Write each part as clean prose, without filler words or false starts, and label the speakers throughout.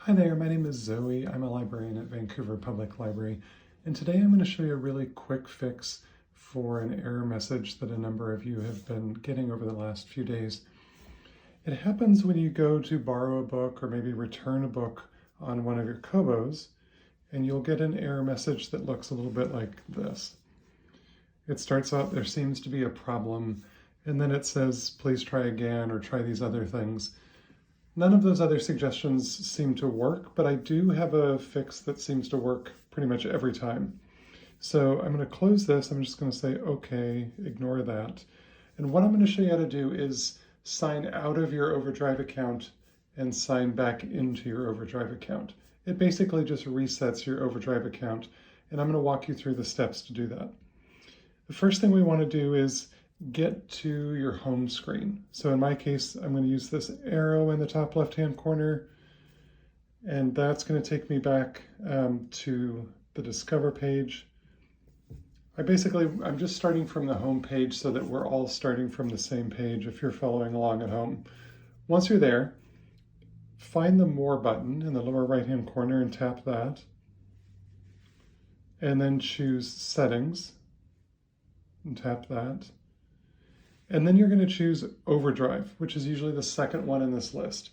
Speaker 1: Hi there, my name is Zoe. I'm a librarian at Vancouver Public Library, and today I'm going to show you a really quick fix for an error message that a number of you have been getting over the last few days. It happens when you go to borrow a book or maybe return a book on one of your Kobos, and you'll get an error message that looks a little bit like this. It starts out, there seems to be a problem, and then it says, please try again or try these other things. None of those other suggestions seem to work, but I do have a fix that seems to work pretty much every time. So I'm going to close this. I'm just going to say, okay, ignore that. And what I'm going to show you how to do is sign out of your OverDrive account and sign back into your OverDrive account. It basically just resets your OverDrive account, and I'm going to walk you through the steps to do that. The first thing we want to do is get to your home screen. So in my case, I'm going to use this arrow in the top left-hand corner, and that's going to take me back to the Discover page. I'm just starting from the home page so that we're all starting from the same page if you're following along at home. Once you're there, find the More button in the lower right-hand corner and tap that, and then choose Settings and tap that. And then you're going to choose OverDrive, which is usually the second one in this list.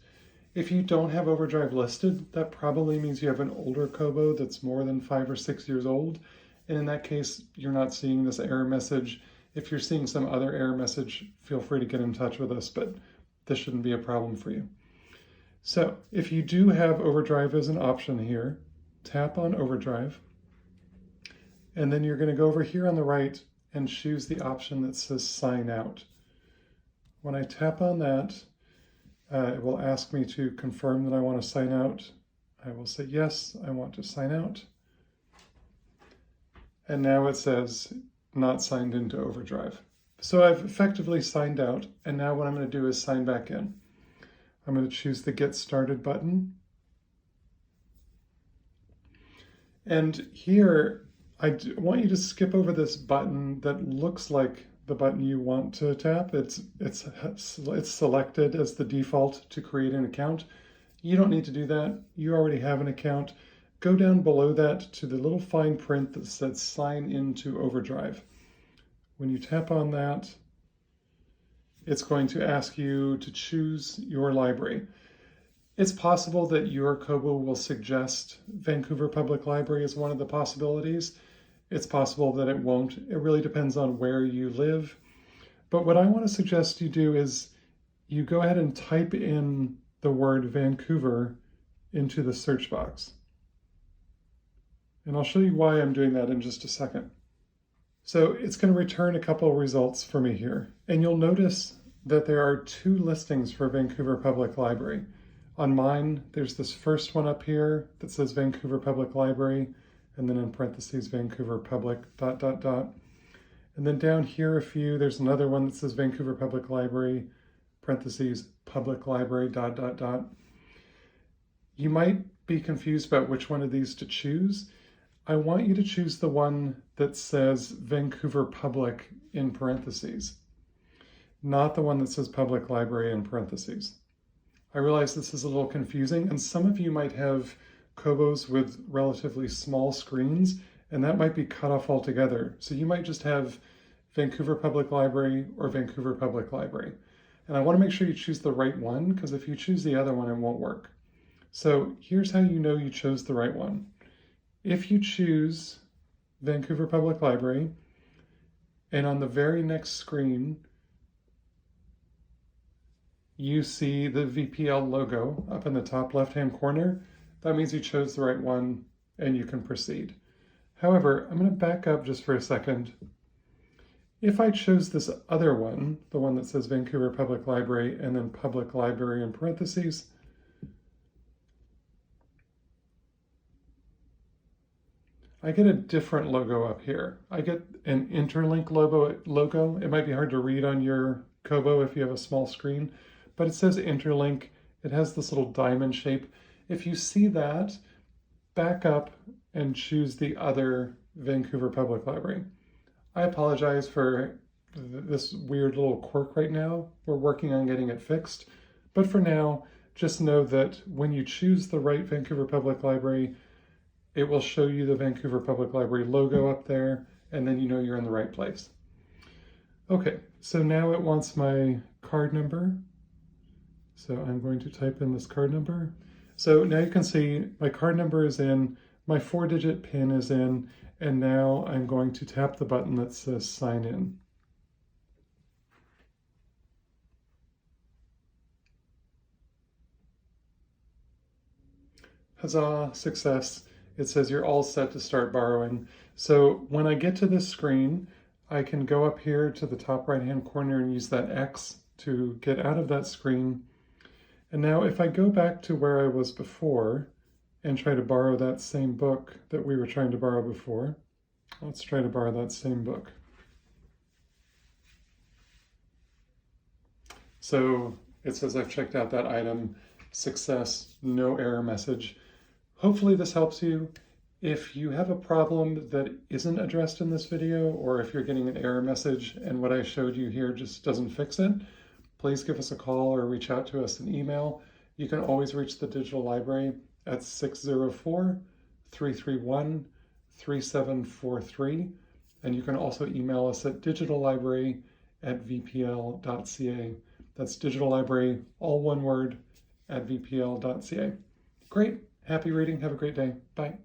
Speaker 1: If you don't have OverDrive listed, that probably means you have an older Kobo that's more than 5 or 6 years old. And in that case, you're not seeing this error message. If you're seeing some other error message, feel free to get in touch with us, but this shouldn't be a problem for you. So if you do have OverDrive as an option here, tap on OverDrive. And then you're going to go over here on the right and choose the option that says Sign Out. When I tap on that, it will ask me to confirm that I want to sign out. I will say, yes, I want to sign out. And now it says, not signed into OverDrive. So I've effectively signed out, and now what I'm going to do is sign back in. I'm going to choose the Get Started button. And here, I want you to skip over this button that looks like the button you want to tap. It's selected as the default to create an account. You don't need to do that. You already have an account. Go down below that to the little fine print that says Sign into OverDrive. When you tap on that, it's going to ask you to choose your library. It's possible that your Kobo will suggest Vancouver Public Library as one of the possibilities. It's possible that it won't. It really depends on where you live. But what I want to suggest you do is you go ahead and type in the word Vancouver into the search box. And I'll show you why I'm doing that in just a second. So it's going to return a couple of results for me here. And you'll notice that there are 2 listings for Vancouver Public Library. On mine, there's this first one up here that says Vancouver Public Library, and then in parentheses, Vancouver Public ... And then down here a few, there's another one that says Vancouver Public Library, parentheses, Public Library ... You might be confused about which one of these to choose. I want you to choose the one that says Vancouver Public in parentheses, not the one that says Public Library in parentheses. I realize this is a little confusing, and some of you might have Kobos with relatively small screens, and that might be cut off altogether. So you might just have Vancouver Public Library or Vancouver Public Library. And I want to make sure you choose the right one, because if you choose the other one, it won't work. So here's how you know you chose the right one. If you choose Vancouver Public Library, and on the very next screen, you see the VPL logo up in the top left-hand corner, that means you chose the right one and you can proceed. However, I'm going to back up just for a second. If I chose this other one, the one that says Vancouver Public Library and then Public Library in parentheses, I get a different logo up here. I get an interlink logo. It might be hard to read on your Kobo if you have a small screen, but it says interlink. It has this little diamond shape. If you see that, back up and choose the other Vancouver Public Library. I apologize for this weird little quirk right now. We're working on getting it fixed, but for now, just know that when you choose the right Vancouver Public Library, it will show you the Vancouver Public Library logo up there, and then you know you're in the right place. Okay, so now it wants my card number. So I'm going to type in this card number. So now you can see my card number is in, my 4-digit PIN is in, and now I'm going to tap the button that says sign in. Huzzah, success. It says you're all set to start borrowing. So when I get to this screen, I can go up here to the top right-hand corner and use that X to get out of that screen. And now if I go back to where I was before and try to borrow that same book that we were trying to borrow before, let's try to borrow that same book. So it says I've checked out that item, success, no error message. Hopefully this helps you. If you have a problem that isn't addressed in this video, or if you're getting an error message and what I showed you here just doesn't fix it, please give us a call or reach out to us an email. You can always reach the digital library at 604-331-3743. And you can also email us at digitallibrary@vpl.ca. That's digital library, all one word, @vpl.ca. Great. Happy reading. Have a great day. Bye.